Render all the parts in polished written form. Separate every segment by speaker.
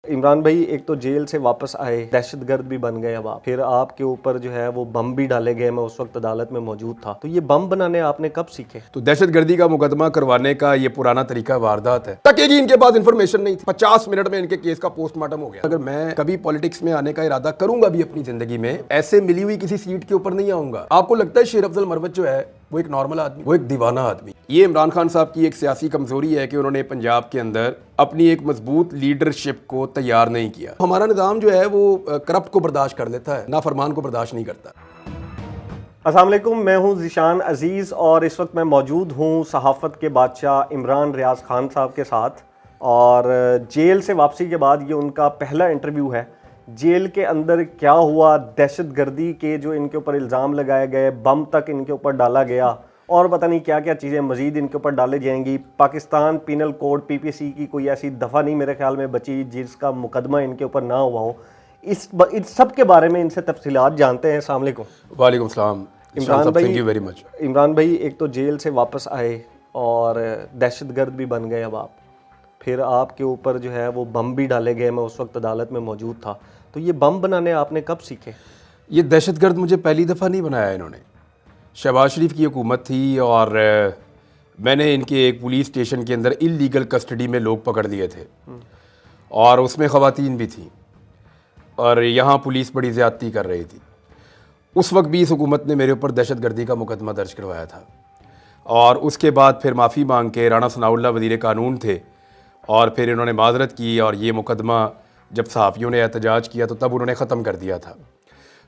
Speaker 1: इमरान भाई, एक तो जेल से वापस आए, दहशतगर्द भी बन गए। अब आप फिर आपके ऊपर जो है वो बम भी डाले गए। मैं उस वक्त अदालत में मौजूद था। तो ये बम बनाने आपने कब सीखे?
Speaker 2: तो दहशतगर्दी का मुकदमा करवाने का ये पुराना तरीका वारदात है। टकेगी इनके पास इन्फॉर्मेशन नहीं थी। 50 मिनट में इनके केस का पोस्टमार्टम हो गया। अगर मैं कभी पॉलिटिक्स में आने का इरादा करूंगा भी अपनी जिंदगी में, ऐसे मिली हुई किसी सीट के ऊपर नहीं आऊंगा। आपको लगता है शेर अफजल मरवत जो है वो एक नॉर्मल आदमी, वो एक दीवाना आदमी? ये इमरान खान साहब की एक सियासी कमजोरी है कि उन्होंने पंजाब के अंदर अपनी एक मजबूत लीडरशिप को तैयार नहीं किया। हमारा निज़ाम जो है वो करप्ट को बर्दाश्त कर लेता है, नाफरमान को बर्दाश्त नहीं करता।
Speaker 1: अस्सलाम वालेकुम, मैं हूं ज़ीशान अजीज़ और इस वक्त मैं मौजूद हूं सहाफ़त के बादशाह इमरान रियाज खान साहब के साथ। और जेल से वापसी के बाद ये उनका पहला इंटरव्यू है। जेल के अंदर क्या हुआ, दहशतगर्दी के जो इनके ऊपर इल्ज़ाम लगाए गए, बम तक इनके ऊपर डाला गया और पता नहीं क्या क्या चीज़ें मज़ीद इनके ऊपर डाले जाएंगी। पाकिस्तान पीनल कोड PPC की कोई ऐसी दफ़ा नहीं मेरे ख्याल में बची जिसका मुकदमा इनके ऊपर ना हुआ हो। इस सब के बारे में इनसे तफसीलात जानते हैं। अस्सलाम वालेकुम।
Speaker 2: वालेकुम सलाम
Speaker 1: इमरान भाई,
Speaker 2: thank you very much.
Speaker 1: Imran भाई, एक तो जेल से वापस आए और दहशतगर्द भी बन गए। अब आप फिर आपके ऊपर जो है वो बम भी डाले गए। मैं उस वक्त अदालत में मौजूद था। तो ये बम बनाने आपने कब सीखे?
Speaker 2: ये दहशतगर्द मुझे पहली दफ़ा नहीं बनाया इन्होंने। शहबाज शरीफ की हुकूमत थी और मैंने इनके एक पुलिस स्टेशन के अंदर इल्लीगल कस्टडी में लोग पकड़ लिए थे और उसमें ख़वातीन भी थी और यहाँ पुलिस बड़ी ज़्यादती कर रही थी। उस वक्त भी इस हुकूमत ने मेरे ऊपर दहशतगर्दी का मुकदमा दर्ज करवाया था और उसके बाद फिर माफ़ी मांग के राणा सनाउल्लाह वज़ीर कानून थे और फिर इन्होंने माजरत की और ये मुकदमा जब सहाफ़ियों ने एहतजाज किया तो तब उन्होंने ख़त्म कर दिया था।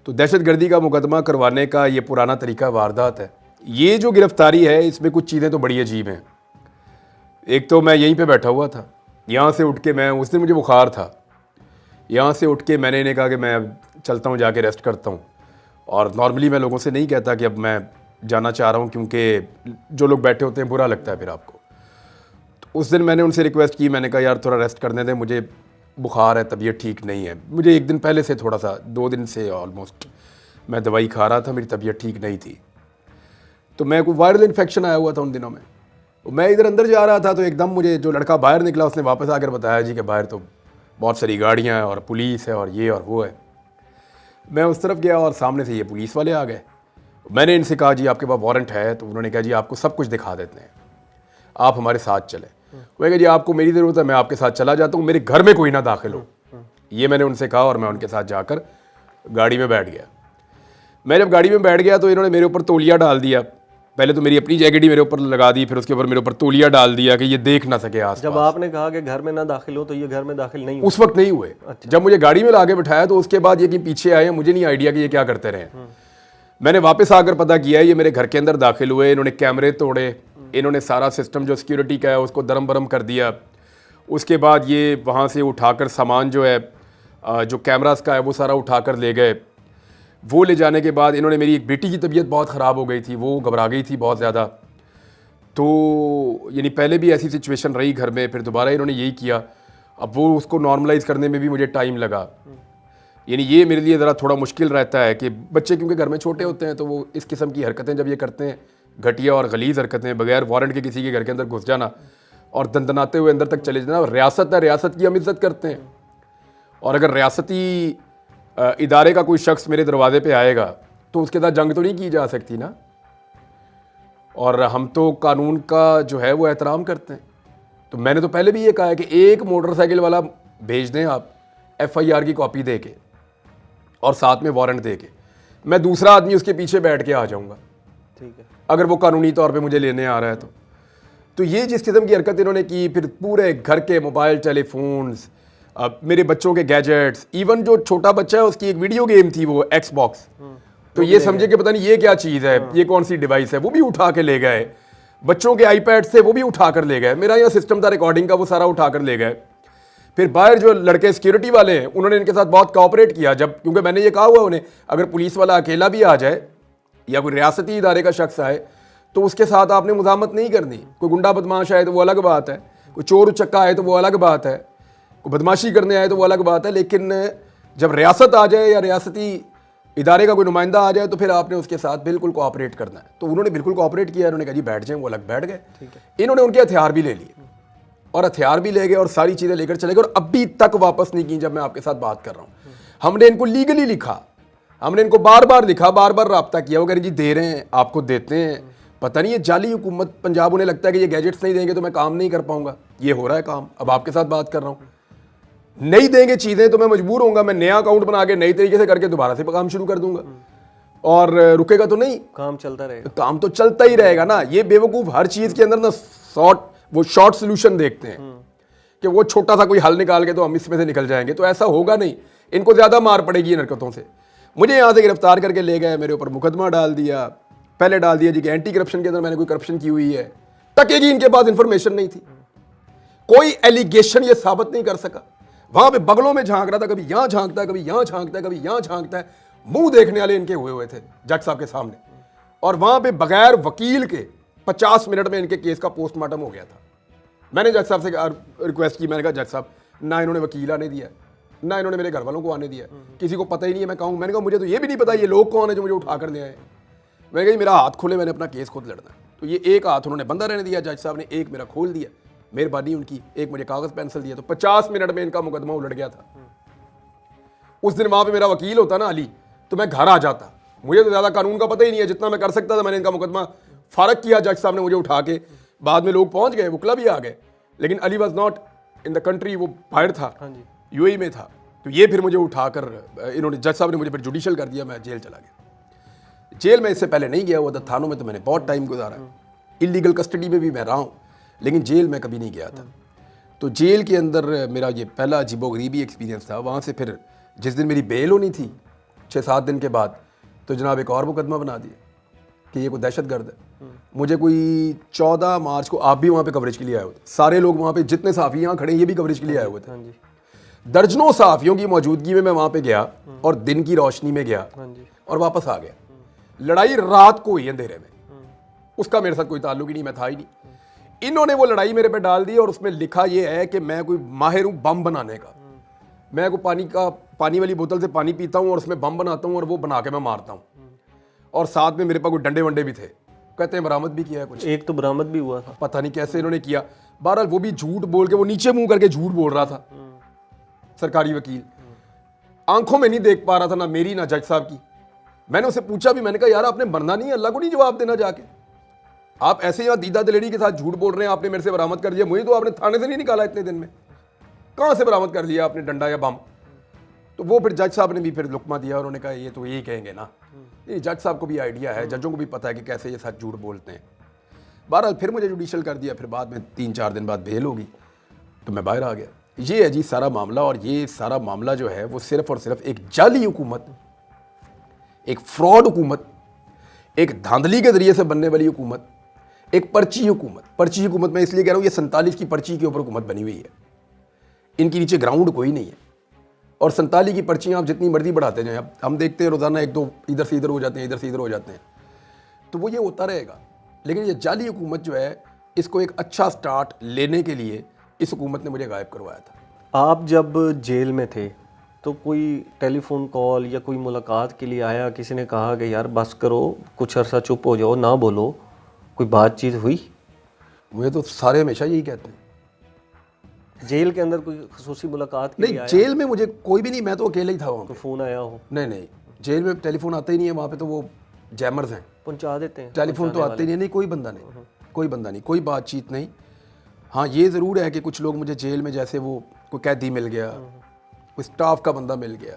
Speaker 2: तो दहशतगर्दी का मुकदमा करवाने का ये पुराना तरीका वारदात है। ये जो गिरफ्तारी है इसमें कुछ चीज़ें तो बड़ी अजीब हैं। एक तो मैं यहीं पे बैठा हुआ था, यहाँ से उठ के मैं, उस दिन मुझे बुखार था, यहाँ से उठ के मैंने इन्हें कहा कि मैं चलता हूँ, जाके रेस्ट करता हूँ। और नॉर्मली मैं लोगों से नहीं कहता कि अब मैं जाना चाह रहा हूँ क्योंकि जो लोग बैठे होते हैं बुरा लगता है फिर आपको। तो उस दिन मैंने उनसे रिक्वेस्ट की, मैंने कहा यार थोड़ा रेस्ट करने दें, मुझे बुखार है, तबीयत ठीक नहीं है। मुझे एक दिन पहले से थोड़ा सा 2 दिन से ऑलमोस्ट मैं दवाई खा रहा था, मेरी तबीयत ठीक नहीं थी। तो मैं कोई वायरल इन्फेक्शन आया हुआ था उन दिनों में। मैं इधर अंदर जा रहा था तो एकदम मुझे जो लड़का बाहर निकला उसने वापस आकर बताया जी कि बाहर तो बहुत सारी गाड़ियाँ हैं और पुलिस है और ये और वो है। मैं उस तरफ गया और सामने से ये पुलिस वाले आ गए। मैंने इनसे कहा जी आपके पास वारंट है? तो उन्होंने कहा जी आपको सब कुछ दिखा देते हैं, आप हमारे साथ चलें। वो कहा जी आपको मेरी ज़रूरत है, मैं आपके साथ चला जाता हूँ, मेरे घर में कोई ना दाखिल हो। ये मैंने उनसे कहा और मैं उनके साथ जाकर गाड़ी में बैठ गया। मैं जब गाड़ी में बैठ गया तो इन्होंने मेरे ऊपर तौलिया डाल दिया। पहले तो मेरी अपनी जैकेट ही मेरे ऊपर लगा दी, फिर उसके ऊपर मेरे ऊपर तौलिया डाल दिया कि ये देख ना सके आसपास।
Speaker 1: जब आपने कहा कि घर में ना दाखिल हो तो ये घर में दाखिल नहीं हुए?
Speaker 2: उस वक्त नहीं हुए। जब मुझे गाड़ी में लाके बिठाया तो उसके बाद ये कि पीछे आए, मुझे नहीं आइडिया कि ये क्या करते रहे। मैंने वापस आकर पता किया ये मेरे घर के अंदर दाखिल हुए। इन्होंने कैमरे तोड़े, इन्होंने सारा सिस्टम जो सिक्योरिटी का है उसको दरम बरम कर दिया। उसके बाद ये वहाँ से उठाकर सामान जो है जो कैमरास का है वो सारा उठाकर ले गए। वो ले जाने के बाद इन्होंने, मेरी एक बेटी की तबीयत बहुत ख़राब हो गई थी, वो घबरा गई थी बहुत ज़्यादा। तो यानी पहले भी ऐसी सिचुएशन रही घर में, फिर दोबारा इन्होंने यही किया। अब वो उसको नॉर्मलाइज़ करने में भी मुझे टाइम लगा। यानी ये मेरे लिए ज़रा थोड़ा मुश्किल रहता है कि बच्चे क्योंकि घर में छोटे होते हैं तो वो इस किस्म की हरकतें जब ये करते हैं, घटिया और गलीज़ हरकतें, बगैर वारंट के किसी के घर के अंदर घुस जाना और दंदनाते हुए अंदर तक चले जाना। रियासत है, रियासत की हम इज़्ज़त करते हैं और अगर रियासती इदारे का कोई शख्स मेरे दरवाजे पे आएगा तो उसके साथ जंग तो नहीं की जा सकती ना। और हम तो कानून का जो है वो एहतराम करते हैं। तो मैंने तो पहले भी ये कहा है कि एक मोटरसाइकिल वाला भेज दें आप FIR की कॉपी दे के और साथ में वारंट दे के, मैं दूसरा आदमी उसके पीछे बैठ के आ जाऊँगा,
Speaker 1: ठीक है, अगर
Speaker 2: अगर वो कानूनी तौर पे मुझे लेने आ रहा है तो ये जिस किस्म की हरकत इन्होंने की, फिर पूरे घर के मोबाइल टेलीफोन्स, मेरे बच्चों के गैजेट्स, इवन जो छोटा बच्चा है उसकी एक वीडियो गेम थी वो Xbox, तो ये समझे कि पता नहीं ये क्या चीज़ है, ये कौन सी डिवाइस है, वो भी उठा के ले गए। बच्चों के iPads थे वो भी उठा कर ले गए। मेरा यहाँ सिस्टम था रिकॉर्डिंग का, वो सारा उठा कर ले गए। फिर बाहर जो लड़के सिक्योरिटी वाले हैं उन्होंने इनके साथ बहुत कोऑपरेट किया। जब, क्योंकि मैंने ये कहा हुआ उन्हें अगर पुलिस वाला अकेला भी आ जाए या कोई रियासती इदारे का शख्स आए तो उसके साथ आपने मुज़ामत नहीं करनी। कोई गुंडा बदमाश आए तो वो अलग बात है, कोई चोर उचक्का आए तो वो अलग बात है, कोई बदमाशी करने आए तो वो अलग बात है। लेकिन जब रियासत आ जाए या रियासती इदारे का कोई नुमाइंदा आ जाए तो फिर आपने उसके साथ बिल्कुल कोऑपरेट करना है। तो उन्होंने बिल्कुल कोऑपरेट किया। उन्होंने कहा जी बैठ जाएं, वो अलग बैठ गए। इन्होंने उनके हथियार भी ले लिए और हथियार भी ले गए और सारी चीज़ें लेकर चले गए और अभी तक वापस नहीं की। जब मैं आपके साथ बात कर रहा हूँ, हमने इनको लीगली लिखा, हमने इनको बार बार लिखा, बार बार रब्ता किया, वो कह रहे जी दे रहे हैं, आपको देते हैं। पता नहीं ये जाली हुकूमत पंजाब, उन्हें लगता है कि ये गैजेट्स नहीं देंगे तो मैं काम नहीं कर पाऊंगा। ये हो रहा है काम। अब आपके साथ बात कर रहा हूँ, नहीं देंगे चीज़ें तो मैं मजबूर होऊंगा, मैं नया अकाउंट बना के नई तरीके से करके दोबारा से काम शुरू कर दूंगा, और रुकेगा तो नहीं,
Speaker 1: काम चलता रहेगा।
Speaker 2: काम तो चलता ही रहेगा ना। ये बेवकूफ़ हर चीज़ के अंदर ना शॉर्ट सोल्यूशन देखते हैं कि वो छोटा सा कोई हल निकाल के तो हम इसमें से निकल जाएंगे, तो ऐसा होगा नहीं। इनको ज़्यादा मार पड़ेगी इन हरकतों से। मुझे यहाँ से गिरफ्तार करके ले गए, मेरे ऊपर मुकदमा डाल दिया, पहले डाल दिया जी कि एंटी करप्शन के अंदर मैंने कोई करप्शन की हुई है। टकेगी इनके पास इंफॉर्मेशन नहीं थी, कोई एलिगेशन ये साबित नहीं कर सका। वहां पे बगलों में झांक रहा था, कभी यहां झांकता है, कभी यहां झांकता है, कभी यहां झांकता है। मुंह देखने वाले इनके हुए थे जज साहब के सामने, और वहां पे बगैर वकील के 50 मिनट में इनके केस का पोस्टमार्टम हो गया था। मैंने जज साहब से रिक्वेस्ट की, मैंने कहा जज साहब, ना इन्होंने वकील आने दिया, ना इन्होंने मेरे घर वालों को आने दिया, किसी को पता ही नहीं है मैं कहूँ। मैंने कहा मुझे तो ये भी नहीं पता ये लोग कौन है जो मुझे उठा कर ले आए। मैंने कहा मेरा हाथ खोले, मैंने अपना केस खुद लड़ना है। तो ये एक हाथ उन्होंने बंदा रहने दिया जज साहब ने, एक मेरा खोल दिया, मेहरबानी उनकी, एक मुझे कागज पेंसिल दिया। तो 50 मिनट में इनका मुकदमा उलट गया था। उस दिन वहां पे मेरा वकील होता ना अली, तो मैं घर आ जाता। मुझे तो ज्यादा कानून का पता ही नहीं है, जितना मैं कर सकता था मैंने इनका मुकदमा फारग किया। जज साहब ने मुझे उठा के, बाद में लोग पहुंच गए, वकला भी आ गए, लेकिन Ali was not in the country, वो बाहर था, यूएई में था। तो ये फिर मुझे उठाकर इन्होंने, जज साहब ने मुझे फिर जुडिशल कर दिया, मैं जेल चला गया। जेल में इससे पहले नहीं गया हुआ था, थानों में तो मैंने बहुत टाइम गुजारा, इलीगल कस्टडी में भी मैं रहा हूँ, लेकिन जेल में कभी नहीं गया था। तो जेल के अंदर मेरा ये पहला अजीबोगरीबी एक्सपीरियंस था। वहाँ से फिर जिस दिन मेरी बेल होनी थी 6-7 दिन के बाद, तो जनाब एक और मुकदमा बना दिया कि ये कोई दहशतगर्द है। मुझे कोई 14 मार्च को, आप भी वहाँ पे कवरेज के लिए आए हुए थे, सारे लोग वहाँ पे, जितने सहाफ़ी यहाँ खड़े ये भी कवरेज के लिए आए हुए थे। दर्जनों सहाफ़ियों की मौजूदगी में मैं वहाँ पे गया और दिन की रोशनी में गया और वापस आ गया। लड़ाई रात को हुई अंधेरे में, उसका मेरे साथ कोई ताल्लुक ही नहीं, मैं था ही नहीं। इन्होंने वो लड़ाई मेरे पे डाल दी और उसमें लिखा ये है कि मैं कोई माहिर हूँ बम बनाने का। मैं कोई पानी वाली बोतल से पानी पीता हूँ और उसमें बम बनाता हूँ और वो बना के मैं मारता हूँ। और साथ में मेरे पास कोई डंडे वंडे भी थे, कहते हैं बरामद भी किया है कुछ,
Speaker 1: एक तो बरामद भी हुआ था,
Speaker 2: पता नहीं कैसे इन्होंने किया। बहरहाल वो भी झूठ बोल के, वो नीचे मुंह करके झूठ बोल रहा था। सरकारी वकील आंखों में नहीं देख पा रहा था, ना मेरी ना जज साहब की। मैंने उसे पूछा भी, मैंने कहा यार आपने मरना नहीं, अल्लाह को नहीं जवाब देना जाके, आप ऐसे यहाँ दीदा दिलेरी के साथ झूठ बोल रहे हैं, आपने मेरे से बरामद कर दिया, मुझे तो आपने थाने से नहीं निकाला इतने दिन में, कहाँ से बरामद कर लिया आपने डंडा या बम। तो वो फिर जज साहब ने भी फिर लुकमा दिया, उन्होंने कहा ये तो यही कहेंगे ना। ये जज साहब को भी आइडिया है, जजों को भी पता है कि कैसे ये सच झूठ बोलते हैं। बहरहाल फिर मुझे जुडिशल कर दिया, फिर बाद में 3-4 दिन बाद बेल होगी, तो मैं बाहर आ गया। ये है जी सारा मामला, और ये सारा मामला जो है वो सिर्फ और सिर्फ एक जाली हुकूमत, एक फ्रॉड हुकूमत, एक धांधली के जरिए से बनने वाली हुकूमत, एक पर्ची हुकूमत। पर्ची हुकूमत मैं इसलिए कह रहा हूँ, ये 47 की पर्ची के ऊपर हुकूमत बनी हुई है, इनके नीचे ग्राउंड कोई नहीं है। और 47 की पर्चियाँ आप जितनी मर्जी बढ़ाते जाएं, अब हम देखते हैं रोज़ाना 1-2 इधर से इधर हो जाते हैं, इधर से इधर हो जाते हैं, तो वो ये होता रहेगा। लेकिन ये जाली हुकूमत जो है, इसको एक अच्छा स्टार्ट लेने के लिए इस हुकूमत ने मुझे गायब करवाया था।
Speaker 1: आप जब जेल में थे तो कोई टेलीफोन कॉल या कोई मुलाकात के लिए आया, किसी ने कहा कि यार बस करो, कुछ अरसा चुप हो जाओ, ना बोलो, कोई बातचीत हुई?
Speaker 2: मुझे तो सारे हमेशा यही कहते हैं।
Speaker 1: जेल के अंदर कोई खसूसी मुलाकात के लिए
Speaker 2: नहीं,
Speaker 1: आया?
Speaker 2: जेल में मुझे कोई भी नहीं, मैं तो अकेले ही था वहाँ पे।
Speaker 1: कोई फ़ोन आया हो?
Speaker 2: नहीं, जेल में टेलीफोन आता ही नहीं है, वहाँ पे तो वो जैमर्स हैं,
Speaker 1: पहुंचा देते हैं,
Speaker 2: टेलीफोन तो आते ही नहीं, कोई बंदा नहीं, कोई बंदा नहीं, कोई बातचीत नहीं। हाँ ये ज़रूर है कि कुछ लोग मुझे जेल में, जैसे वो कोई कैदी मिल गया, कोई स्टाफ का बंदा मिल गया,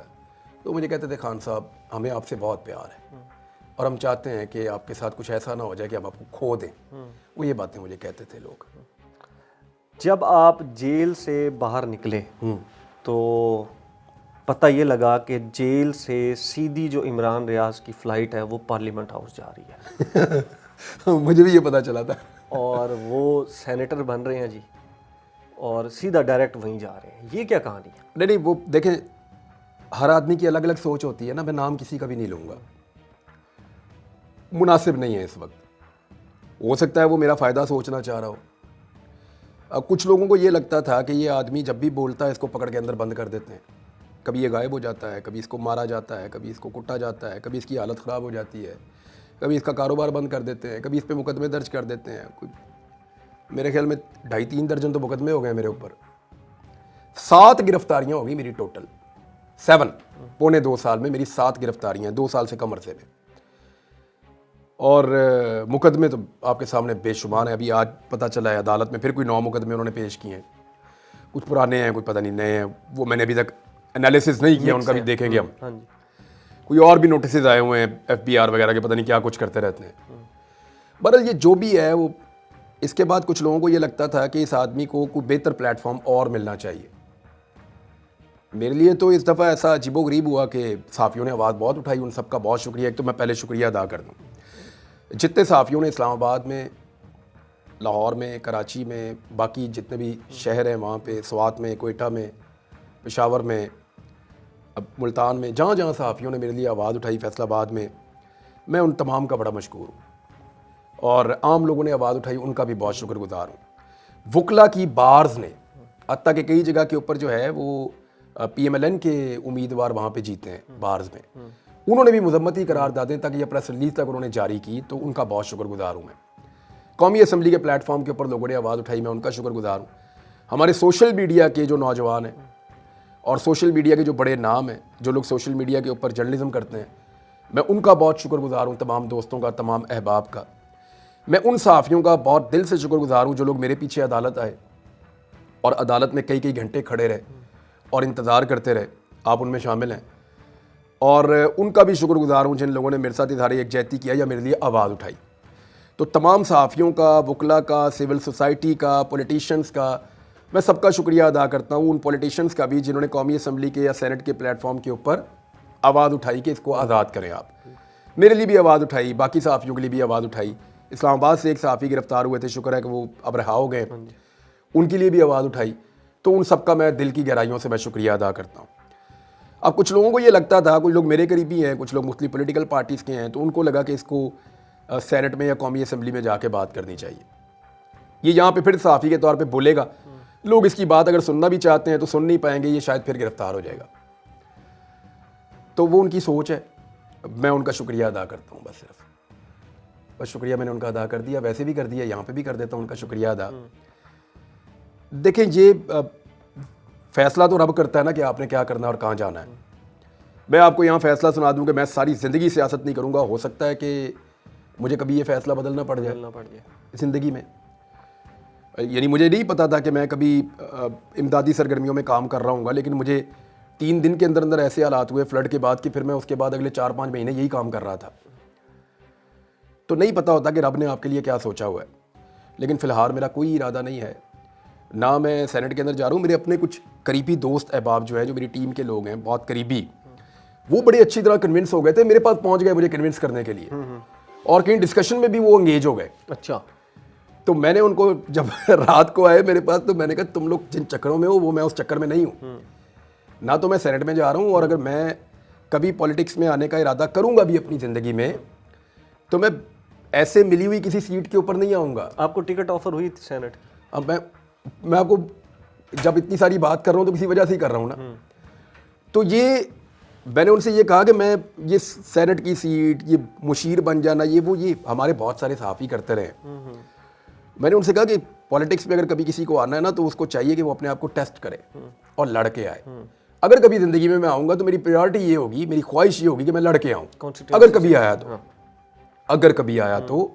Speaker 2: तो मुझे कहते थे खान साहब हमें आपसे बहुत प्यार है और हम चाहते हैं कि आपके साथ कुछ ऐसा ना हो जाए कि हम आपको खो दें। वो ये बातें मुझे कहते थे लोग।
Speaker 1: जब आप जेल से बाहर निकले तो पता ये लगा कि जेल से सीधी जो इमरान रियाज की फ़्लाइट है वो पार्लियामेंट हाउस जा रही है।
Speaker 2: मुझे भी ये पता चला था।
Speaker 1: और वो सेनेटर बन रहे हैं जी, और सीधा डायरेक्ट वहीं जा रहे हैं। ये क्या कहानी है?
Speaker 2: नहीं, वो देखें, हर आदमी की अलग अलग सोच होती है ना। मैं नाम किसी का भी नहीं लूँगा, मुनासिब नहीं है इस वक्त। हो सकता है वो मेरा फ़ायदा सोचना चाह रहा हो। अब कुछ लोगों को ये लगता था कि ये आदमी जब भी बोलता है इसको पकड़ के अंदर बंद कर देते हैं, कभी ये गायब हो जाता है, कभी इसको मारा जाता है, कभी इसको कुटा जाता है, कभी इसकी हालत ख़राब हो जाती है, कभी इसका कारोबार बंद कर देते हैं, कभी इस पे मुकदमे दर्ज कर देते हैं। मेरे ख्याल में 2.5-3 दर्जन तो मुकदमे हो गए मेरे ऊपर। 7 गिरफ्तारियां होगी मेरी टोटल, 7 पौने 2 साल में मेरी 7 गिरफ्तारियां, 2 साल से कम अरसे में। और मुकदमे तो आपके सामने बेशुमार हैं। अभी आज पता चला है अदालत में फिर कोई 9 मुकदमे उन्होंने पेश किए हैं। कुछ पुराने हैं, कोई पता नहीं नए हैं, वो मैंने अभी तक एनालिसिस नहीं किया, उनका भी देखेंगे हम।
Speaker 1: हाँ जी।
Speaker 2: कोई और भी नोटिस आए हुए हैं FBR वगैरह के, पता नहीं क्या कुछ करते रहते हैं। बहरहाल ये जो भी है वो, इसके बाद कुछ लोगों को ये लगता था कि इस आदमी को कोई बेहतर प्लेटफॉर्म और मिलना चाहिए। मेरे लिए तो इस दफ़ा ऐसा अजीबोगरीब हुआ कि सहाफ़ियों ने आवाज़ बहुत उठाई, उन सबका बहुत शुक्रिया। एक तो मैं पहले शुक्रिया अदा कर दूँ जितने सहाफ़ियों ने इस्लामाबाद में, लाहौर में, कराची में, बाकी जितने भी शहर हैं वहाँ पे, स्वात में, कोयटा में, पेशावर में, अब मुल्तान में, जहाँ जहाँ सहाफ़ियों ने मेरे लिए आवाज़ उठाई, फैसलाबाद में, मैं उन तमाम का बड़ा मशकूर हूँ। और आम लोगों ने आवाज़ उठाई, उनका भी बहुत शुक्रगुजार हूँ। वकला की बार्स ने हत्ता कि कई जगह के ऊपर जो है वो PMLN के उम्मीदवार वहाँ पे जीते हैं बार्स में, उन्होंने भी मजम्मती करारदादें तक या प्रेस रिलीज तक उन्होंने जारी की, तो उनका बहुत शुक्रगुजार हूँ मैं। कौमी असम्बली के प्लेटफॉर्म के ऊपर लोगों ने आवाज़ उठाई, मैं उनका शुक्रगुजार हूँ। हमारे सोशल मीडिया के जो नौजवान हैं और सोशल मीडिया के जो बड़े नाम हैं, जो लोग सोशल मीडिया के ऊपर जर्नलिज्म करते हैं, मैं उनका बहुत शुक्रगुजार हूँ, तमाम दोस्तों का, तमाम अहबाब का। मैं उन सहाफ़ियों का बहुत दिल से शुक्रगुजार हूँ जो लोग मेरे पीछे अदालत आए और अदालत में कई कई घंटे खड़े रहे और इंतज़ार करते रहे, आप उनमें शामिल हैं। और उनका भी शुक्रगुजार हूँ जिन लोगों ने मेरे साथ इज़हार यकजहती किया या मेरे लिए आवाज़ उठाई। तो तमाम सहाफ़ियों का, वकला का, सिविल सोसाइटी का, पॉलिटिशियंस का, मैं सबका शुक्रिया अदा करता हूँ। उन पॉलिटिशियंस का भी जिन्होंने कौमी असम्बली के या सेनेट के प्लेटफॉर्म के ऊपर आवाज़ उठाई कि इसको आज़ाद करें आप। मेरे लिए भी आवाज़ उठाई, बाकी सहाफ़ियों के लिए भी आवाज़ उठाई। इस्लामाबाद से एक सहाफ़ी गिरफ्तार हुए थे, शुक्र है कि वो अब रहा हो गए, उनके लिए भी आवाज़ उठाई। तो उन सबका मैं दिल की गहराइयों से मैं शुक्रिया अदा करता हूँ। अब कुछ लोगों को ये लगता था, कुछ लोग मेरे करीबी हैं, कुछ लोग मुख्तलिफ पॉलिटिकल पार्टीज़ के हैं, तो उनको लगा कि इसको सेनेट में या कौमी असम्बली में जाके बात करनी चाहिए। ये यहाँ पे फिर सहाफ़ी के तौर पे बोलेगा, लोग इसकी बात अगर सुनना भी चाहते हैं तो सुन नहीं पाएंगे, ये शायद फिर गिरफ्तार हो जाएगा। तो वो उनकी सोच है, मैं उनका शुक्रिया अदा करता हूँ। बस शुक्रिया मैंने उनका अदा कर दिया, वैसे भी कर दिया, यहाँ पे भी कर देता हूँ उनका शुक्रिया अदा। देखें, ये फैसला तो रब करता है ना कि आपने क्या करना और कहाँ जाना है। मैं आपको यहाँ फैसला सुना दूँ कि मैं सारी ज़िंदगी सियासत नहीं करूँगा, हो सकता है कि मुझे कभी ये फैसला बदलना पड़ जाए ज़िंदगी में। यानी मुझे नहीं पता था कि मैं कभी इमदादी सरगर्मियों में काम कर रहा हूँगा, लेकिन मुझे 3 दिन के अंदर अंदर ऐसे हालात हुए फ्लड के बाद कि फिर मैं उसके बाद अगले 4-5 महीने यही काम कर रहा था। तो नहीं पता होता कि रब ने आपके लिए क्या सोचा हुआ है। लेकिन फ़िलहाल मेरा कोई इरादा नहीं है, ना मैं सेनेट के अंदर जा रहा हूँ। मेरे अपने कुछ करीबी दोस्त अहबाब जो हैं, जो मेरी टीम के लोग हैं, बहुत करीबी, वो बड़ी अच्छी तरह कन्विंस हो गए थे, मेरे पास पहुँच गए मुझे कन्विंस करने के लिए, और कहीं डिस्कशन में भी वो एंगेज हो गए।
Speaker 1: अच्छा।
Speaker 2: तो मैंने उनको जब रात को आए मेरे पास, तो मैंने कहा तुम लोग जिन चक्करों में हो वो मैं उस चक्कर में नहीं हूँ। ना तो मैं सेनेट में जा रहा हूँ, और अगर मैं कभी पॉलिटिक्स में आने का इरादा करूँगा भी अपनी ज़िंदगी में, तो मैं ऐसे मिली हुई किसी सीट के ऊपर नहीं आऊँगा।
Speaker 1: आपको टिकट ऑफर हुई थी सेनेट?
Speaker 2: अब मैं आपको जब इतनी सारी बात कर रहा हूँ तो किसी वजह से ही कर रहा हूँ ना। तो ये मैंने उनसे ये कहा कि मैं ये सेनेट की सीट, ये मुशीर बन जाना, ये हमारे बहुत सारे सहाफ़ी करते रहे। मैंने उनसे कहा कि पॉलिटिक्स में अगर कभी किसी को आना है ना, तो उसको चाहिए कि वो अपने आप को टेस्ट करे और लड़के आए। अगर कभी ज़िंदगी में मैं आऊँगा तो मेरी प्रायोरिटी ये होगी, मेरी ख्वाहिश ये होगी कि मैं लड़के आऊँ। अगर कभी आया तो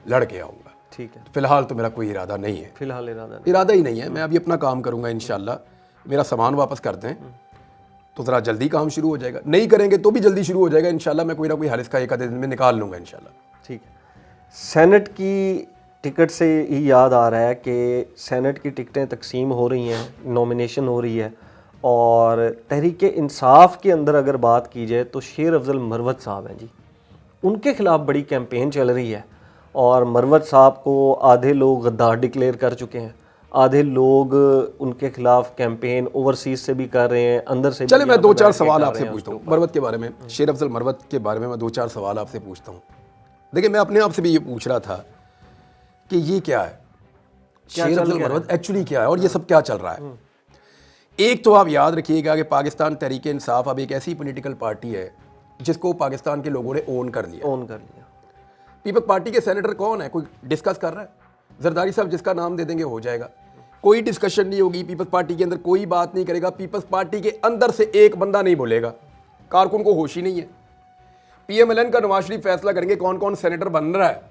Speaker 2: लड़के आऊँगा।
Speaker 1: ठीक है।
Speaker 2: फिलहाल तो मेरा कोई इरादा नहीं है,
Speaker 1: फिलहाल
Speaker 2: इरादा ही नहीं है। मैं अभी अपना काम करूँगा इंशाल्लाह। मेरा सामान वापस कर दें तो ज़रा जल्दी काम शुरू हो जाएगा, नहीं करेंगे तो भी जल्दी शुरू हो जाएगा इंशाल्लाह। मैं कोई ना कोई हल इसका 1 आधे दिन में निकाल लूँगा इंशाल्लाह।
Speaker 1: ठीक है। सेनेट की टिकट से ही याद आ रहा है कि सेनेट की टिकटें तकसीम हो रही हैं, नॉमिनेशन हो रही है, और तहरीक इंसाफ के अंदर अगर बात की जाए तो शेर अफजल मरवत साहब हैं जी, उनके ख़िलाफ़ बड़ी कैंपेन चल रही है। और मरवत साहब को आधे लोग गद्दार डिक्लेयर कर चुके हैं, आधे लोग उनके खिलाफ कैंपेन ओवरसीज से भी कर रहे हैं, अंदर से।
Speaker 2: चले मैं 2-4 सवाल आपसे पूछता हूँ मरवत के बारे में, शेर अफजल मरवत के बारे में मैं 2-4 सवाल आपसे पूछता हूँ। देखिए, मैं अपने आप से भी ये पूछ रहा था कि ये क्या है, शेर अफजल मरवत एक्चुअली क्या है और ये सब क्या चल रहा है। एक तो आप याद रखिएगा कि पाकिस्तान तहरीक इंसाफ अब एक ऐसी पॉलिटिकल पार्टी है जिसको पाकिस्तान के लोगों ने ओन कर लिया।
Speaker 1: ओन कर लिया।
Speaker 2: पीपल्स पार्टी के सेनेटर कौन है, कोई डिस्कस कर रहा है? जरदारी साहब जिसका नाम दे देंगे हो जाएगा, कोई डिस्कशन नहीं होगी पीपल्स पार्टी के अंदर, कोई बात नहीं करेगा, पीपल्स पार्टी के अंदर से एक बंदा नहीं बोलेगा, कारकुन को होश ही नहीं है। पीएमएलएन का नवाज शरीफ फैसला करेंगे कौन कौन सेनेटर बन रहा है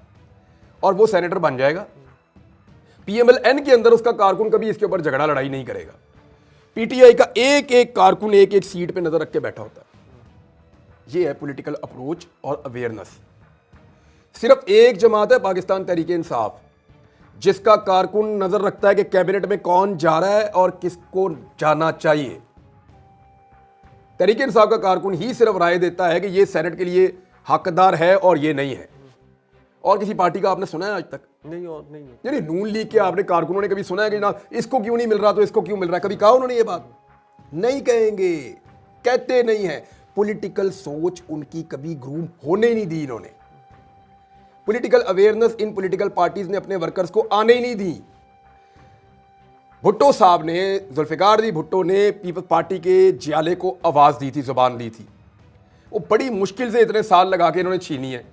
Speaker 2: और वो सेनेटर बन जाएगा। पीएमएलएन के अंदर उसका कारकुन कभी इसके ऊपर झगड़ा लड़ाई नहीं करेगा। पीटीआई का एक एक कारकुन एक एक सीट पे नजर रख के बैठा होता है। ये है पॉलिटिकल अप्रोच और अवेयरनेस। सिर्फ एक जमात है पाकिस्तान तहरीक इंसाफ जिसका कारकुन नजर रखता है कि कैबिनेट में कौन जा रहा है और किसको जाना चाहिए। तहरीक इंसाफ का कारकुन ही सिर्फ राय देता है कि ये सेनेट के लिए हकदार है और ये नहीं है। और किसी पार्टी का आपने सुना है आज तक?
Speaker 1: नहीं, और नहीं है।
Speaker 2: यानी नून लीग के आपने कारकुनों ने कभी सुना है कि ना इसको क्यों नहीं मिल रहा तो इसको क्यों मिल रहा है? कभी कहा उन्होंने ये बात? नहीं कहेंगे, कहते नहीं है। पॉलिटिकल सोच उनकी कभी ग्रूम होने ही नहीं दी इन्होंने। Political awareness in political parties ने अपने वर्कर्स को आने ही नहीं दी। भुट्टो साहब ने, जुल्फिकार दी भुट्टो ने पीपल्स पार्टी के जियाले को आवाज दी थी, जुबान दी थी। वो बड़ी मुश्किल से इतने साल लगा के इन्होंने छीनी है।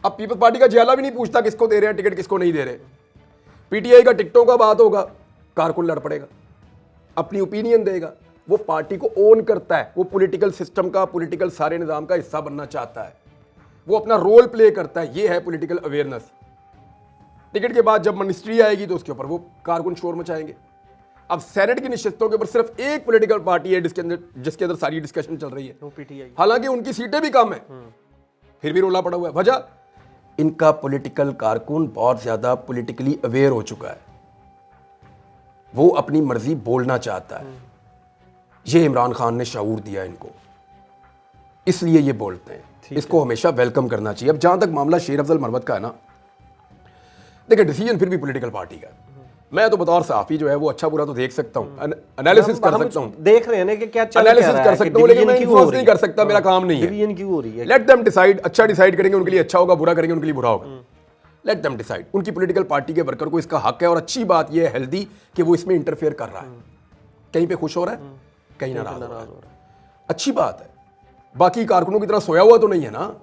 Speaker 2: अब पीपल्स पार्टी का जियाला भी नहीं पूछता किसको दे रहे हैं टिकट, किसको नहीं दे रहे। पीटीआई का टिकटों का बात होगा, कारकुन लड़ पड़ेगा, अपनी ओपिनियन देगा। वो पार्टी को ओन करता है, वो पॉलिटिकल सिस्टम का, पॉलिटिकल सारे निजाम का हिस्सा बनना चाहता है, वो अपना रोल प्ले करता है। ये है पॉलिटिकल अवेयरनेस। टिकट के बाद जब मिनिस्ट्री आएगी तो उसके ऊपर वो कारकुन शोर मचाएंगे। अब सेनेट की निश्चितों के ऊपर सिर्फ एक पॉलिटिकल पार्टी है जिसके अंदर सारी डिस्कशन चल रही है,
Speaker 1: वो पीटीआई।
Speaker 2: हालांकि उनकी सीटें भी कम है, फिर भी रोला पड़ा हुआ है। वजह, इनका पॉलिटिकल कारकुन बहुत ज्यादा पॉलिटिकली अवेयर हो चुका है, वो अपनी मर्जी बोलना चाहता है। ये इमरान खान ने शऊर दिया इनको, इसलिए ये बोलते हैं। इसको हमेशा वेलकम करना चाहिए। अब जहां तक मामला शेर अफजल मरवत का है ना, देखिए डिसीजन फिर भी पॉलिटिकल पार्टी का है। मैं तो बतौर सहाफी जो है वो अच्छा बुरा तो देख सकता हूं, एनालिसिस कर सकता हूं,
Speaker 1: देख रहे हैं ना कि क्या चल
Speaker 2: एनालिसिस
Speaker 1: रहा
Speaker 2: कर
Speaker 1: है,
Speaker 2: सकता हूं, लेकिन मैं इन्फ्लुएंस नहीं कर सकता, मेरा काम नहीं है।
Speaker 1: डिवीजन क्यों हो रही है?
Speaker 2: Let them decide. अच्छा डिसाइड करेंगे उनके लिए अच्छा होगा, बुरा करेंगे उनके लिए बुरा होगा। Let them decide. उनकी पॉलिटिकल पार्टी के वर्कर को इसका हक है, और अच्छी बात यह है हेल्दी कि वो इसमें इंटरफेयर कर रहा है। कहीं पे खुश हो रहा है, कहीं नाराज हो रहा है, अच्छी बात है। बाकी कारकुनों की तरह सोया हुआ तो नहीं है ना,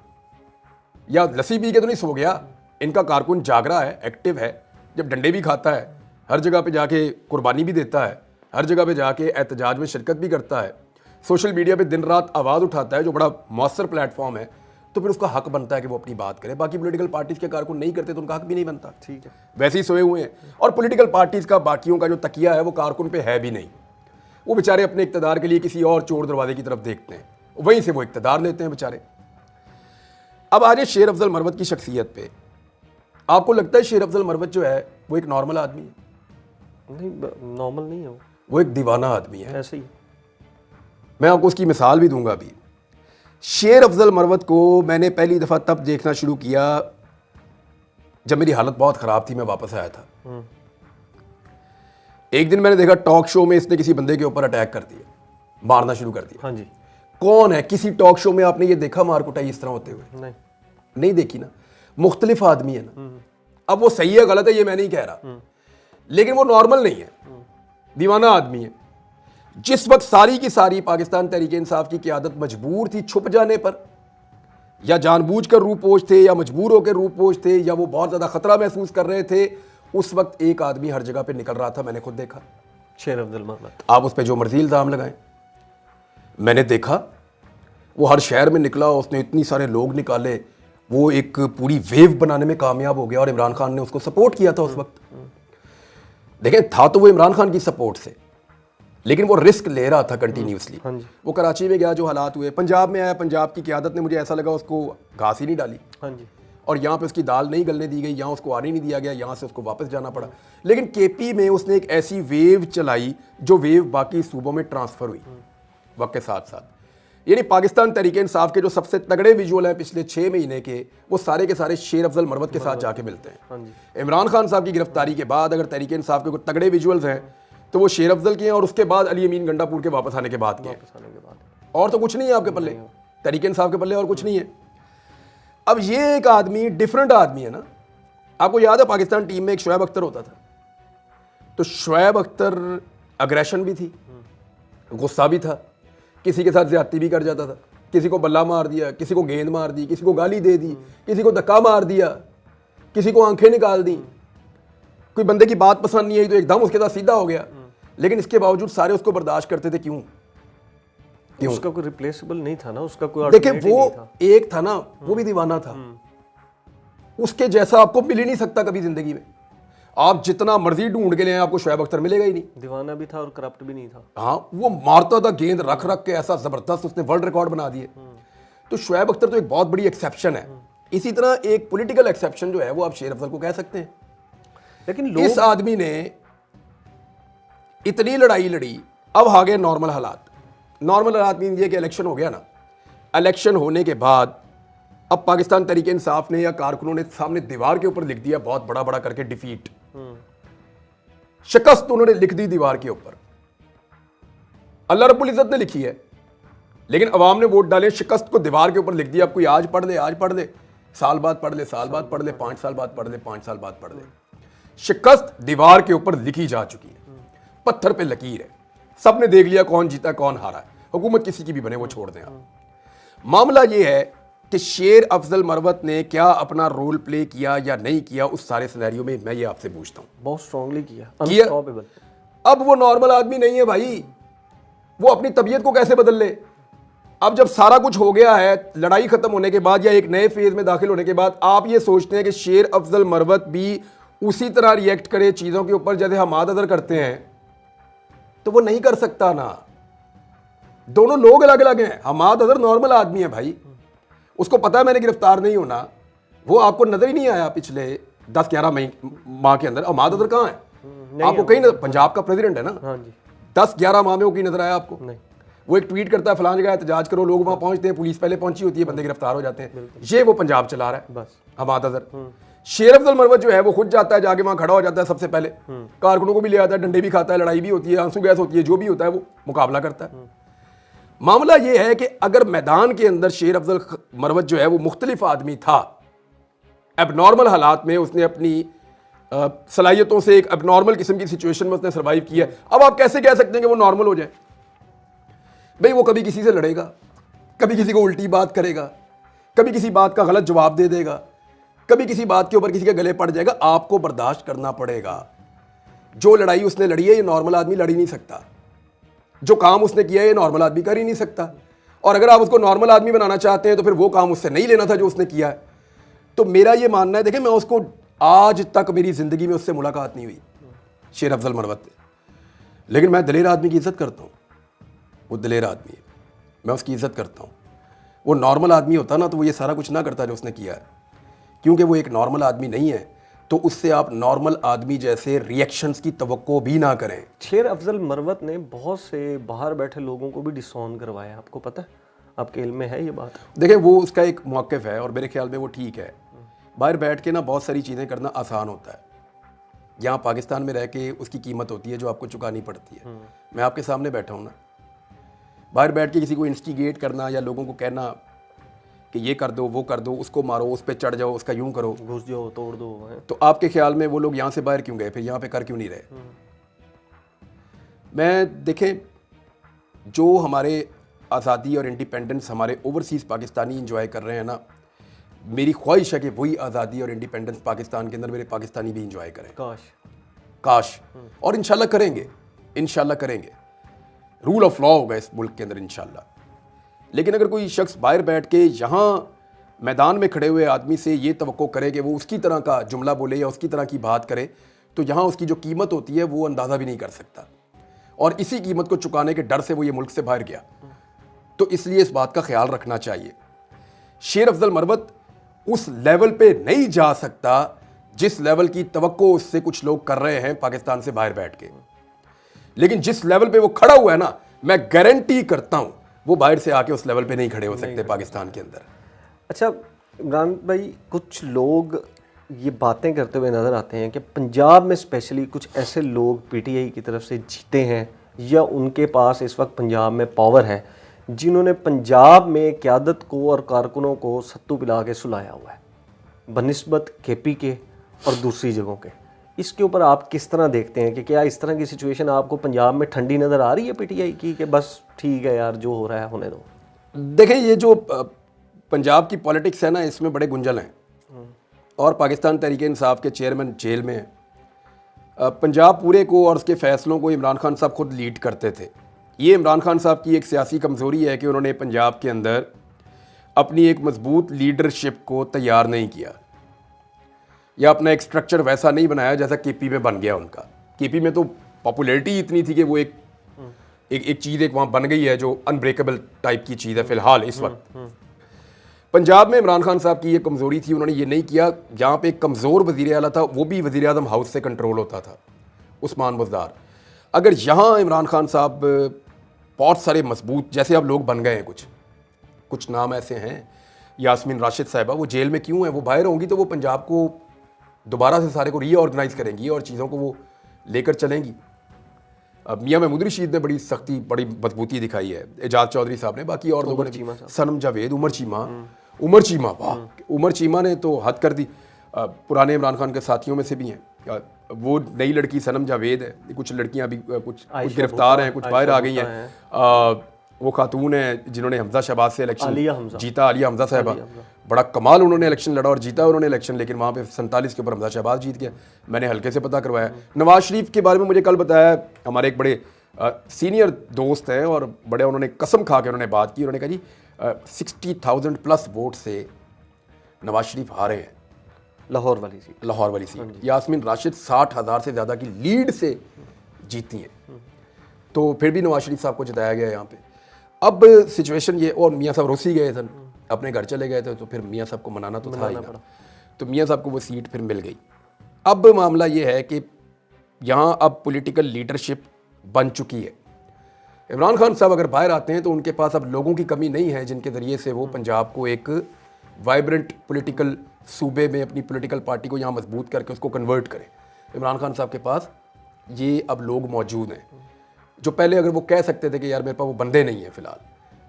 Speaker 2: या लस्सी पी के तो नहीं सो गया। इनका कारकुन जाग रहा है, एक्टिव है, जब डंडे भी खाता है, हर जगह पे जाके कुर्बानी भी देता है, हर जगह पे जाके एहतजाज में शिरकत भी करता है, सोशल मीडिया पे दिन रात आवाज़ उठाता है, जो बड़ा मौसर प्लेटफॉर्म है, तो फिर उसका हक बनता है कि वो अपनी बात करे। बाकी पॉलिटिकल पार्टीज के कारकुन नहीं करते तो उनका हक भी नहीं बनता।
Speaker 1: ठीक है,
Speaker 2: वैसे ही सोए हुए हैं। और पॉलिटिकल पार्टीज का बाकियों का जो तकिया है वो कारकुन पे है भी नहीं। वो बेचारे अपने इक्तदार के लिए किसी और चोर दरवाजे की तरफ देखते हैं, वहीं से वो इक्तदार लेते हैं बेचारे। अब आ जाए शेर अफजल मरवत की शख्सियत पे। आपको लगता है शेर अफजल मरवत जो है वो एक नॉर्मल आदमी है?
Speaker 1: नहीं, नॉर्मल नहीं है
Speaker 2: वो एक दीवाना आदमी है,
Speaker 1: ऐसे ही।
Speaker 2: मैं आपको उसकी मिसाल भी दूंगा अभी। शेर अफजल मरवत को मैंने पहली दफ़ा तब देखना शुरू किया जब मेरी हालत बहुत ख़राब थी, मैं वापस आया था। एक दिन मैंने देखा टॉक शो में इसने किसी बंदे के ऊपर अटैक कर दिया, मारना शुरू कर दिया।
Speaker 1: हाँ जी।
Speaker 2: कौन है? किसी टॉक शो में आपने ये देखा मार कुटाई इस तरह होते हुए? नहीं देखी ना। मुख्तलिफ आदमी है ना। अब वो सही है गलत है ये मैं नहीं कह रहा, लेकिन वो नॉर्मल नहीं है, दीवाना आदमी है। जिस वक्त सारी की सारी पाकिस्तान तहरीक इंसाफ की क़यादत मजबूर थी छुप जाने पर, या जानबूझकर रूपोश थे, या मजबूर होकर रूपोश थे, या वो बहुत ज़्यादा ख़तरा महसूस कर रहे थे, उस वक्त एक आदमी हर जगह पे निकल रहा था। मैंने खुद देखा।
Speaker 1: शेर अफजल मरवत।
Speaker 2: आप उस पर जो मर्जी इल्ज़ाम लगाएं, मैंने देखा वो हर शहर में निकला, उसने इतनी सारे लोग निकाले, वो एक पूरी वेव बनाने में कामयाब हो गया, और इमरान खान ने उसको सपोर्ट किया था उस वक्त। देखें, था तो वो इमरान खान की सपोर्ट से, लेकिन वो रिस्क ले रहा था कंटिन्यूसली। वो कराची में गया, जो हालात हुए, पंजाब में आया, पंजाब की क़यादत ने मुझे ऐसा लगा उसको घास ही नहीं डाली।
Speaker 1: हाँ जी।
Speaker 2: और यहाँ पे उसकी दाल नहीं गलने दी गई, यहाँ उसको आने नहीं दिया गया, यहाँ से उसको वापस जाना पड़ा। लेकिन केपी में उसने एक ऐसी वेव चलाई जो वेव बाकी सूबों में ट्रांसफ़र हुई वक्त के साथ साथ। यानी पाकिस्तान तहरीक इंसाफ के जो सबसे तगड़े विजुअल हैं पिछले 6 महीने के, वो सारे के सारे शेर अफजल मरवत के साथ जाके मिलते हैं। इमरान खान साहब की गिरफ्तारी के बाद अगर तहरीक इंसाफ के कोई तगड़े विजुअल्स हैं तो वो शेर अफजल के हैं, और उसके बाद अली अमीन गंडापुर के वापस आने के बाद के हैं। और तो कुछ नहीं है आपके पल्ले, तहरीक इंसाफ के पल्ले और कुछ नहीं है। अब ये एक आदमी डिफरेंट आदमी है ना। आपको याद है पाकिस्तान टीम में एक शुएब अख्तर होता था, तो शुएब अख्तर अग्रेशन भी थी, गुस्सा भी था, किसी के साथ ज्यादती भी कर जाता था, किसी को बल्ला मार दिया, किसी को गेंद मार दी, किसी को गाली दे दी, किसी को धक्का मार दिया, किसी को आंखें निकाल दी। कोई बंदे की बात पसंद नहीं आई तो एकदम उसके साथ सीधा हो गया, लेकिन इसके बावजूद सारे उसको बर्दाश्त करते थे। क्यों?
Speaker 1: उसका कोई रिप्लेसेबल नहीं था ना, उसका कोई
Speaker 2: देखिए
Speaker 1: alternate ही नहीं था।
Speaker 2: वो एक था ना, वो भी दीवाना था, उसके जैसा आपको मिल ही नहीं सकता कभी जिंदगी में। आप जितना मर्जी ढूंढ के ले आए, आपको शोएब अख्तर मिलेगा ही नहीं।
Speaker 1: दीवाना भी था और करप्ट भी नहीं था।
Speaker 2: हाँ, वो मारता था गेंद रख रख के, ऐसा जबरदस्त उसने वर्ल्ड रिकॉर्ड बना दिए। तो शोएब अख्तर तो एक बहुत बड़ी एक्सेप्शन है। इसी तरह एक पॉलिटिकल एक्सेप्शन जो है वो आप शेर अफजल को कह सकते हैं।
Speaker 1: लेकिन
Speaker 2: इस आदमी ने इतनी लड़ाई लड़ी, अब आ गए नॉर्मल हालात। नॉर्मल हालात मीन ये कि इलेक्शन हो गया ना, इलेक्शन होने के बाद अब पाकिस्तान तहरीक इंसाफ ने या कारकुनों ने सामने दीवार के ऊपर लिख दिया बहुत बड़ा बड़ा करके डिफीट, शिकस्त उन्होंने लिख दी दीवार के ऊपर। अल्लाह रब्बुल इज्जत ने लिखी है, लेकिन अवाम ने वोट डाले, शिकस्त को दीवार के ऊपर लिख दिया। अब कोई आज पढ़ ले, आज पढ़ ले, साल बाद पढ़ ले, साल बाद पढ़ ले, 5 साल बाद पढ़ ले, 5 साल बाद पढ़ ले। शिकस्त दीवार के ऊपर लिखी जा चुकी है, पत्थर पे लकीर है। सबने देख लिया कौन जीता कौन हारा है। हुकूमत किसी की भी बने, वो छोड़ दें आप। मामला ये है कि शेर अफजल मरवत ने क्या अपना रोल प्ले किया या नहीं किया उस सारे सिनेरियो में, मैं ये आपसे पूछता हूं।
Speaker 1: बहुत स्ट्रांगली किया।
Speaker 2: अब वो नॉर्मल आदमी नहीं है भाई, वो अपनी तबीयत को कैसे बदल ले? अब जब सारा कुछ हो गया है, लड़ाई खत्म होने के बाद या एक नए फेज में दाखिल होने के बाद, आप ये सोचते हैं कि शेर अफजल मरवत भी उसी तरह रिएक्ट करे चीजों के ऊपर जैसे हमाद अदर करते हैं, तो वो नहीं कर सकता ना। दोनों लोग अलग अलग हैं। हमाद अदर नॉर्मल आदमी है भाई, उसको पता है मैंने गिरफ्तार नहीं होना, वो आपको नजर ही नहीं आया पिछले 10-11 माह के अंदर। हमाद अदर कहाँ है? आपको कहीं नजर, पंजाब का प्रेसिडेंट है ना,
Speaker 1: हाँ जी,
Speaker 2: 10-11 माह में वो कहीं नजर आया आपको?
Speaker 1: नहीं।
Speaker 2: वो एक ट्वीट करता है फलां जगह एहतजाज करो, लोग वहां पहुंचते हैं, पुलिस पहले पहुंची होती है, बंदे गिरफ्तार हो जाते हैं। ये वो पंजाब चला रहा है
Speaker 1: बस।
Speaker 2: हमाद अदर। शेर अफजल मरवत जो है वो खुद जाता है, जाके वहां खड़ा हो जाता है, सबसे पहले कारकुनों को भी ले आता है, डंडे भी खाता है, लड़ाई भी होती है, आंसू गैस होती है, जो भी होता है वो मुकाबला करता है। मामला ये है कि अगर मैदान के अंदर शेर अफजल मरवत जो है वो मुख्तलिफ आदमी था, एबनॉर्मल हालात में उसने अपनी सलाहियतों से एक एबनॉर्मल किस्म की सिचुएशन में उसने सर्वाइव किया, अब आप कैसे कह सकते हैं कि वो नॉर्मल हो जाए? भाई वो कभी किसी से लड़ेगा, कभी किसी को उल्टी बात करेगा, कभी किसी बात का गलत जवाब दे देगा, कभी किसी बात के ऊपर किसी के गले पड़ जाएगा, आपको बर्दाश्त करना पड़ेगा। जो लड़ाई उसने लड़ी है ये नॉर्मल आदमी लड़ ही नहीं सकता, जो काम उसने किया है ये नॉर्मल आदमी कर ही नहीं सकता। और अगर आप उसको नॉर्मल आदमी बनाना चाहते हैं तो फिर वो काम उससे नहीं लेना था जो उसने किया है। तो मेरा ये मानना है, देखें मैं उसको आज तक मेरी जिंदगी में उससे मुलाकात नहीं हुई शेर अफजल मरवत से, लेकिन मैं दलेर आदमी की इज्जत करता हूँ। वो दलेर आदमी है, मैं उसकी इज्जत करता हूँ। वो नॉर्मल आदमी होता ना तो वो ये सारा कुछ ना करता जो उसने किया है, क्योंकि वो एक नॉर्मल आदमी नहीं है, तो उससे आप नॉर्मल आदमी जैसे रिएक्शंस की तवक्को भी ना करें।
Speaker 1: शेर अफजल मरवत ने बहुत से बाहर बैठे लोगों को भी डिसऑन करवाया, आपको पता है? आपके इल्म में है ये बात?
Speaker 2: देखें वो उसका एक मौक़िफ़ है और मेरे ख्याल में वो ठीक है। बाहर बैठ के ना बहुत सारी चीज़ें करना आसान होता है, यहाँ पाकिस्तान में रह के उसकी कीमत होती है जो आपको चुकानी पड़ती है। मैं आपके सामने बैठा हूँ ना, बाहर बैठ के किसी को इंस्टिगेट करना या लोगों को कहना कि ये कर दो, वो कर दो, उसको मारो, उस पर चढ़ जाओ, उसका यूं करो,
Speaker 1: घुस जाओ, तोड़ दो है।
Speaker 2: तो आपके ख्याल में वो लोग यहाँ से बाहर क्यों गए, फिर यहाँ पे कर क्यों नहीं रहे? मैं देखें, जो हमारे आज़ादी और इंडिपेंडेंस हमारे ओवरसीज़ पाकिस्तानी इंजॉय कर रहे हैं ना, मेरी ख्वाहिश है कि वही आज़ादी और इंडिपेंडेंस पाकिस्तान के अंदर मेरे पाकिस्तानी भी इंजॉय करें। काश। और इंशाल्लाह करेंगे, इंशाल्लाह करेंगे। रूल ऑफ लॉ होगा इस मुल्क के अंदर इंशाल्लाह। लेकिन अगर कोई शख्स बाहर बैठ के यहाँ मैदान में खड़े हुए आदमी से ये तवक्को करे कि वो उसकी तरह का जुमला बोले या उसकी तरह की बात करे, तो यहाँ उसकी जो कीमत होती है वो अंदाज़ा भी नहीं कर सकता, और इसी कीमत को चुकाने के डर से वो ये मुल्क से बाहर गया। तो इसलिए इस बात का ख्याल रखना चाहिए। शेर अफजल मरवत उस लेवल पे नहीं जा सकता जिस लेवल की तवक्को उससे कुछ लोग कर रहे हैं पाकिस्तान से बाहर बैठ के, लेकिन जिस लेवल पे वो खड़ा हुआ है ना, मैं गारंटी करता हूं वो बाहर से आके उस लेवल पे नहीं खड़े हो सकते पाकिस्तान के अंदर।
Speaker 1: अच्छा इमरान भाई, कुछ लोग ये बातें करते हुए नज़र आते हैं कि पंजाब में स्पेशली कुछ ऐसे लोग पीटीआई की तरफ से जीते हैं या उनके पास इस वक्त पंजाब में पावर है, जिन्होंने पंजाब में क़यादत को और कारकुनों को सत्तू पिला के सुलाया हुआ है बनिस्बत केपी के और दूसरी जगहों के। इसके ऊपर आप किस तरह देखते हैं कि क्या इस तरह की सिचुएशन आपको पंजाब में ठंडी नज़र आ रही है पीटीआई की, कि बस ठीक है यार जो हो रहा है होने दो?
Speaker 2: देखें, ये जो पंजाब की पॉलिटिक्स है ना, इसमें बड़े गुंजल हैं, और पाकिस्तान तहरीक इंसाफ के चेयरमैन जेल में हैं, पंजाब पूरे को और उसके फ़ैसलों को इमरान खान साहब खुद लीड करते थे। ये इमरान खान साहब की एक सियासी कमज़ोरी है कि उन्होंने पंजाब के अंदर अपनी एक मजबूत लीडरशिप को तैयार नहीं किया, या अपना एक स्ट्रक्चर वैसा नहीं बनाया जैसा केपी में बन गया उनका। केपी में तो पॉपुलैरिटी इतनी थी कि वो एक चीज़ एक वहाँ बन गई है जो अनब्रेकेबल टाइप की चीज़ है फ़िलहाल इस वक्त। पंजाब में इमरान खान साहब की ये कमज़ोरी थी, उन्होंने ये नहीं किया। जहाँ पे एक कमज़ोर वज़ीर आला था वो भी वज़ीर आज़म हाउस से कंट्रोल होता था, उस्मान बुज़दार। अगर यहाँ इमरान खान साहब बहुत सारे मजबूत, जैसे अब लोग बन गए हैं, कुछ नाम ऐसे हैं, यास्मीन राशिद साहिबा, वो जेल में क्यों है? वो बाहर होंगी तो वो पंजाब को दोबारा से सारे को रीऑर्गेनाइज़ करेंगी और चीज़ों को वो लेकर चलेंगी। अब मियाँ महमूद रशीद ने बड़ी सख्ती, बड़ी मजबूती दिखाई है, एजाज चौधरी साहब ने, बाकी और लोगों ने, सनम जावेद, उमर चीमा, वाह, उमर चीमा ने तो हद कर दी। पुराने इमरान खान के साथियों में से भी हैं। वो नई लड़की सनम जावेद है, कुछ लड़कियां अभी कुछ गिरफ्तार हैं, कुछ बाहर आ गई हैं। वो खातून है जिन्होंने हमजा शहबाज से इलेक्शन जीता, आलिया हमजा साहिबा, बड़ा कमाल उन्होंने इलेक्शन लड़ा और जीता उन्होंने इलेक्शन, लेकिन वहाँ पे 47 के ऊपर हमजा शहबाज जीत गया। मैंने हल्के से पता करवाया। नवाज शरीफ के बारे में मुझे कल बताया हमारे एक बड़े सीनियर दोस्त हैं और बड़े, उन्होंने कसम खा के उन्होंने बात की, उन्होंने कहा जी 60,000 प्लस वोट से नवाज शरीफ हारे हैं लाहौर वाली सीट। यास्मीन राशिद 60,000 से ज़्यादा की लीड से जीती हैं, तो फिर भी नवाज शरीफ साहब को जिताया गया यहाँ पे। अब सिचुएशन ये, और मियाँ साहब रोसी गए थे, अपने घर चले गए थे, तो फिर मियाँ साहब को मनाना तो था ही ना, तो मियाँ साहब को वो सीट फिर मिल गई। अब मामला ये है कि यहाँ अब पॉलिटिकल लीडरशिप बन चुकी है। इमरान खान साहब अगर बाहर आते हैं तो उनके पास अब लोगों की कमी नहीं है जिनके ज़रिए से वो पंजाब को एक वाइब्रेंट पॉलिटिकल सूबे में अपनी पॉलिटिकल पार्टी को यहाँ मजबूत करके उसको कन्वर्ट करें। इमरान खान साहब के पास ये अब लोग मौजूद हैं जो पहले अगर वो कह सकते थे कि यार मेरे पास वो बंदे नहीं है फ़िलहाल,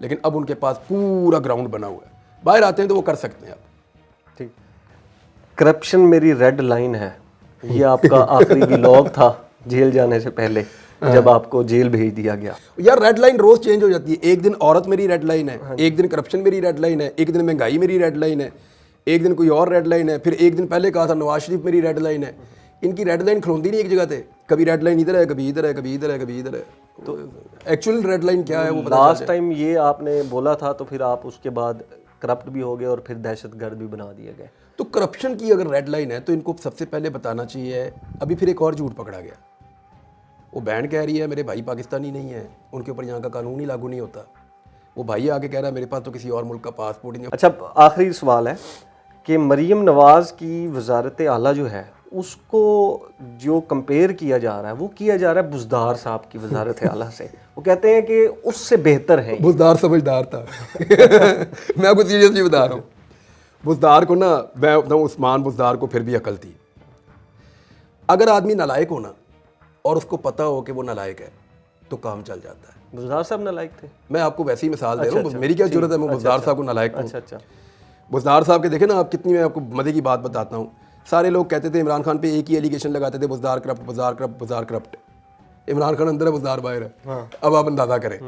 Speaker 2: लेकिन अब उनके पास पूरा ग्राउंड बना हुआ है। बाहर आते हैं तो वो कर सकते हैं। अब
Speaker 1: ठीक, करप्शन मेरी रेड लाइन है, ये आपका आखिरी व्लॉग था जेल जाने से पहले, जब आपको जेल भेज दिया गया।
Speaker 2: यार रेड लाइन रोज़ चेंज हो जाती है। एक दिन औरत मेरी रेड लाइन है, एक दिन करप्शन मेरी रेड लाइन है, एक दिन महंगाई मेरी रेड लाइन है, एक दिन कोई और रेड लाइन है, फिर एक दिन पहले कहा था नवाज शरीफ मेरी रेड लाइन है। इनकी रेड लाइन खलोंदी नहीं एक जगह पे, कभी रेड लाइन इधर है, कभी इधर है, कभी इधर है, कभी इधर है। तो एक्चुअल रेड लाइन क्या है वो
Speaker 1: लास्ट टाइम ये आपने बोला था, तो फिर आप उसके बाद करप्ट भी हो गए और फिर दहशतगर्द भी बना दिए गए।
Speaker 2: तो करप्शन की अगर रेड लाइन है तो इनको सबसे पहले बताना चाहिए। अभी फिर एक और झूठ पकड़ा गया, वो बहन कह रही है मेरे भाई पाकिस्तानी नहीं है, उनके ऊपर यहाँ का कानून ही लागू नहीं होता। वो भाई आगे कह रहा है मेरे पास तो किसी और मुल्क का पासपोर्ट ही नहीं।
Speaker 1: अच्छा, आखिरी सवाल है कि मरीम नवाज़ की वजारत आला जो है उसको जो कंपेयर किया जा रहा है, वो किया जा रहा है बुज़दार साहब की वजारत आला से। वो कहते हैं कि उससे बेहतर है।
Speaker 2: बुज़दार समझदार था। मैं आपको सीरियसली बता रहा हूँ, बुज़दार को ना, मैं बताऊँ, उस्मान बुज़दार को फिर भी अकल थी। अगर आदमी नालायक हो ना और उसको पता हो कि वो नालायक है तो काम चल जाता है।
Speaker 1: बुज़दार साहब नालायक थे?
Speaker 2: मैं आपको वैसी मिसाल दे रहा हूँ, मेरी क्या जरूरत है मैं बुज़दार साहब को नालायक कहूँ।
Speaker 1: अच्छा,
Speaker 2: बुज़दार साहब के देखे ना आप कितनी, मैं आपको मज़े की बात बताता हूँ। सारे लोग कहते थे इमरान खान पे एक ही एलिगेशन लगाते थे, Buzdar corrupt, Buzdar corrupt, Buzdar corrupt. Imran Khan अंदर है, बुज़दार बाहर है। हाँ। अब आप अंदाज़ा करें।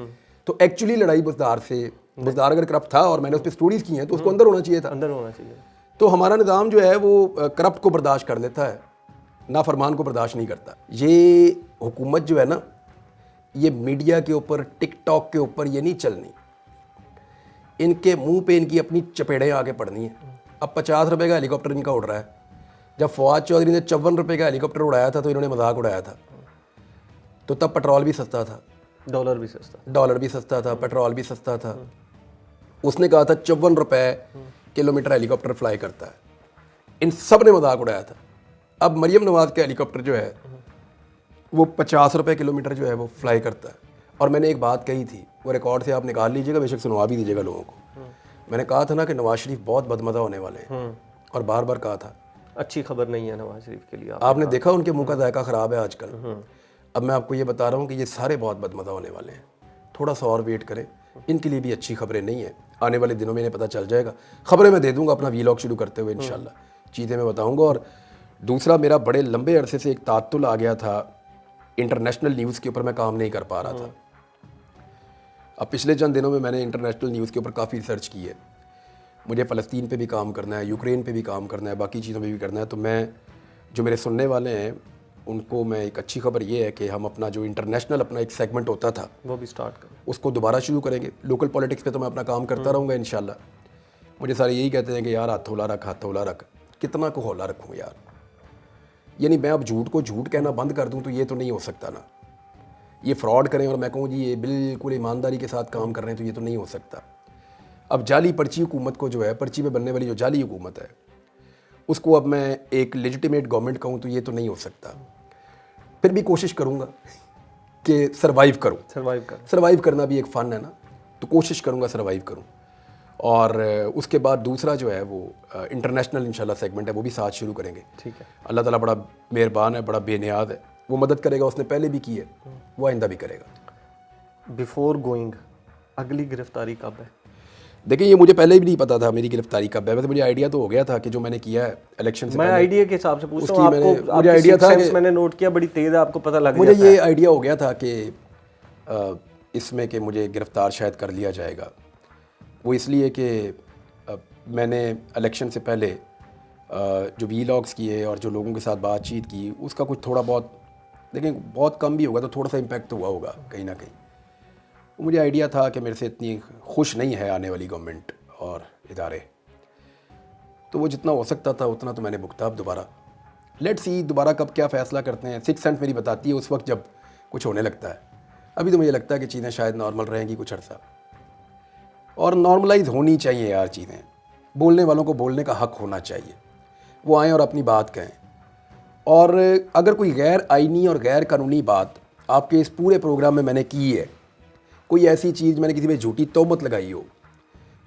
Speaker 2: तो एक्चुअली लड़ाई बुज़दार से, बुज़दार अगर करप्ट था और मैंने उस पर स्टोरीज की हैं तो उसको अंदर होना चाहिए था।
Speaker 1: अंदर होना चाहिए।
Speaker 2: तो हमारा निज़ाम जो है वो करप्ट को बर्दाश्त कर लेता है, नाफरमान को बर्दाश्त नहीं करता। ये हुकूमत जो है ना, ये मीडिया के ऊपर, टिकटॉक के ऊपर ये नहीं चलनी, इनके मुंह पे इनकी अपनी चपेड़ें आके पड़नी है। अब 50 रुपए का हेलीकॉप्टर इनका उड़ रहा है। जब फवाद चौधरी ने 54 रुपए का हेलीकॉप्टर उड़ाया था तो इन्होंने मजाक उड़ाया था, तो तब पेट्रोल भी सस्ता था, डॉलर भी सस्ता था, पेट्रोल भी सस्ता था। उसने कहा था 54 रुपए किलोमीटर हेलीकॉप्टर फ्लाई करता है, इन सब ने मजाक उड़ाया था। अब मरियम नवाज का हेलीकॉप्टर जो है वो 50 रुपए किलोमीटर जो है वो फ्लाई करता है। और मैंने एक बात कही थी, वो रिकॉर्ड से आप निकाल लीजिएगा, बेशक सुनवा भी दीजिएगा लोगों को। मैंने कहा था ना कि नवाज शरीफ बहुत बदमज़ा होने वाले हैं, और बार बार कहा था।
Speaker 1: अच्छी खबर नहीं है नवाज शरीफ के लिए।
Speaker 2: आपने देखा उनके मुंह का जायका ख़राब है आजकल। अब मैं आपको ये बता रहा हूँ कि ये सारे बहुत बदमज़ा होने वाले हैं, थोड़ा सा और वेट करें। इनके लिए भी अच्छी खबरें नहीं है, आने वाले दिनों में इन्हें पता चल जाएगा। खबरें मैं दे दूँगा अपना वीलॉग शुरू करते हुए, इंशाल्लाह चीज़ें मैं बताऊँगा। और दूसरा, मेरा बड़े लंबे अरसे से एक तात्तुल आ गया था, इंटरनेशनल न्यूज़ के ऊपर मैं काम नहीं कर पा रहा था। अब पिछले चंद दिनों में मैंने इंटरनेशनल न्यूज़ के ऊपर काफ़ी रिसर्च की है। मुझे फ़लस्तीन पे भी काम करना है, यूक्रेन पे भी काम करना है, बाकी चीज़ों पे भी करना है। तो मैं, जो मेरे सुनने वाले हैं उनको मैं एक अच्छी खबर ये है कि हम अपना जो इंटरनेशनल अपना एक सेगमेंट होता था
Speaker 1: वो भी स्टार्ट करें।
Speaker 2: उसको दोबारा शुरू करेंगे। लोकल पॉलिटिक्स पे तो मैं अपना काम करता रहूँगा इंशाल्लाह। मुझे सारे यही कहते हैं कि यार हाथ हौला रख। कितना को हौला रखूँ यार, यानी मैं अब झूठ को झूठ कहना बंद कर दूँ तो ये तो नहीं हो सकता ना। ये फ्रॉड करें और मैं कहूँ जी ये बिल्कुल ईमानदारी के साथ काम कर रहे हैं तो ये तो नहीं हो सकता। अब जाली पर्ची हुकूमत को जो है, पर्ची पे बनने वाली जो जाली हुकूमत है उसको अब मैं एक लेजिटिमेट गवर्नमेंट कहूँ तो ये तो नहीं हो सकता। फिर भी कोशिश करूँगा कि सर्वाइव करूँ। सर्वाइव करना भी एक फ़न है ना, तो कोशिश करूँगा सर्वाइव करूँ। और उसके बाद दूसरा जो है वो इंटरनेशनल इंशाल्लाह सेगमेंट है, वो भी साथ शुरू करेंगे।
Speaker 1: ठीक है।
Speaker 2: अल्लाह ताला बड़ा मेहरबान है, बड़ा बेनियाद है, वो मदद करेगा। उसने पहले भी की है, वो आइंदा भी करेगा।
Speaker 1: बिफोर गोइंग अगली गिरफ्तारी कब है?
Speaker 2: देखिए ये मुझे पहले भी नहीं पता था मेरी गिरफ्तारी कब है। वैसे मुझे आइडिया तो हो गया था कि जो मैंने किया है इलेक्शन से
Speaker 1: मैं
Speaker 2: पहले,
Speaker 1: आइडिया के हिसाब से पूछ रहा हूँ आपको।
Speaker 2: मुझे आइडिया था कि
Speaker 1: मैंने नोट किया बड़ी तेज है, आपको पता लग
Speaker 2: मुझे
Speaker 1: जाता है।
Speaker 2: ये आइडिया हो गया था कि इसमें कि मुझे गिरफ्तार शायद कर लिया जाएगा। वो इसलिए कि मैंने इलेक्शन से पहले जो वीलॉग्स किए और जो लोगों के साथ बातचीत की उसका कुछ थोड़ा बहुत, लेकिन बहुत कम भी होगा तो थोड़ा सा इम्पैक्ट तो हुआ होगा कहीं ना कहीं। मुझे आइडिया था कि मेरे से इतनी खुश नहीं है आने वाली गवर्नमेंट और इदारे, तो वो जितना हो सकता था उतना तो मैंने भुगता। अब दोबारा लेट्स सी दोबारा कब क्या फ़ैसला करते हैं। 6 सेंस मेरी बताती है उस वक्त जब कुछ होने लगता है। अभी तो मुझे लगता है कि चीज़ें शायद नॉर्मल रहेंगी कुछ अर्सा, और नॉर्मलाइज होनी चाहिए यार चीज़ें। बोलने वालों को बोलने का हक होना चाहिए, वो आएँ और अपनी बात कहें। और अगर कोई गैर आइनी और गैर कानूनी बात आपके इस पूरे प्रोग्राम में मैंने की है, कोई ऐसी चीज़ मैंने किसी पे झूठी तोहमत लगाई हो,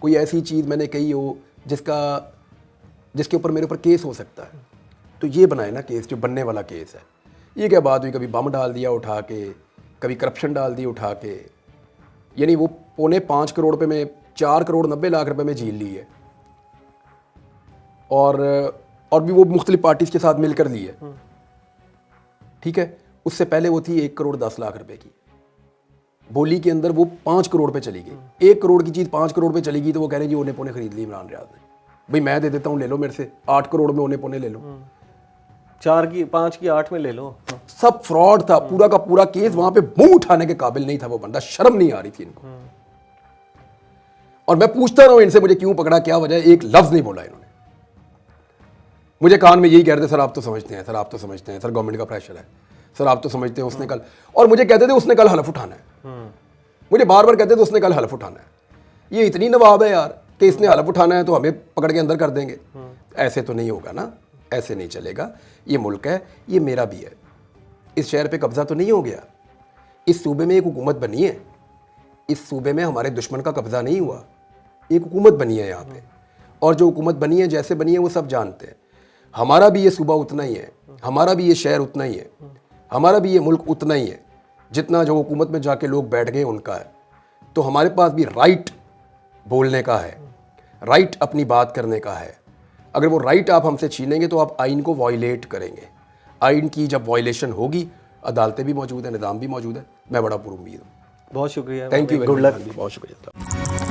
Speaker 2: कोई ऐसी चीज़ मैंने कही हो जिसके ऊपर मेरे ऊपर केस हो सकता है, तो ये बनाए ना केस जो बनने वाला केस है। ये क्या बात हुई, कभी बम डाल दिया उठा के, कभी करप्शन डाल दी उठा के, यानी वो 5.25 करोड़ रुपये में 4 करोड़ 90 लाख रुपए में झील ली है, और भी वो मुख्तलिफ पार्टीज़ के साथ मिलकर ली है। ठीक है, उससे पहले वो थी 1 करोड़ 10 लाख रुपए की बोली के अंदर, वो 5 करोड़ पे चली गई। 1 करोड़ की चीज़ 5 करोड़ पे चली गई तो वो कह रहे हैं जी ओने पोने खरीद ली इमरान रियाज ने। भाई मैं दे देता हूँ, ले लो मेरे से, 8 करोड़ में ओने पोने ले लो,
Speaker 1: 4 की 5 की 8 में ले लो।
Speaker 2: सब फ्रॉड था पूरा का पूरा केस। वहां पे मुंह उठाने के काबिल नहीं था वो बंदा, शर्म नहीं आ रही थी इनको। और मैं पूछता रहा हूं इनसे मुझे क्यों पकड़ा, क्या वजह, एक लफ्ज नहीं बोला इन्होंने। मुझे कान में यही कह रहे थे, सर आप तो समझते हैं, सर आप तो समझते हैं, सर गवर्नमेंट का प्रेशर है, सर आप तो समझते हैं उसने कल, और मुझे कहते थे उसने कल हलफ उठाना है। मुझे बार बार कहते थे उसने कल हलफ उठाना है। ये इतनी नवाब है यार कि इसने हलफ उठाना है तो हमें पकड़ के अंदर कर देंगे। ऐसे तो नहीं होगा ना, ऐसे नहीं चलेगा। ये मुल्क है, ये मेरा भी है। इस शहर पे कब्जा तो नहीं हो गया, इस सूबे में एक हुकूमत बनी है, इस सूबे में हमारे दुश्मन का कब्जा नहीं हुआ, एक हुकूमत बनी है यहाँ पे। और जो हुकूमत बनी है, जैसे बनी है, वो सब जानते हैं। हमारा भी ये सूबा उतना ही है, हमारा भी ये शहर उतना ही है, हमारा भी ये मुल्क उतना ही है जितना जो हुकूमत में जाके लोग बैठ गए उनका है। तो हमारे पास भी राइट बोलने का है, राइट अपनी बात करने का है। अगर वो राइट आप हमसे छीनेंगे तो आप आइन को वायलेट करेंगे। आइन की जब वायलेशन होगी, अदालतें भी मौजूद है, निज़ाम भी मौजूद है। मैं बड़ा पुरुम्मीद हूँ।
Speaker 1: बहुत शुक्रिया,
Speaker 2: थैंक यू,
Speaker 1: गुड लक।
Speaker 2: बहुत शुक्रिया।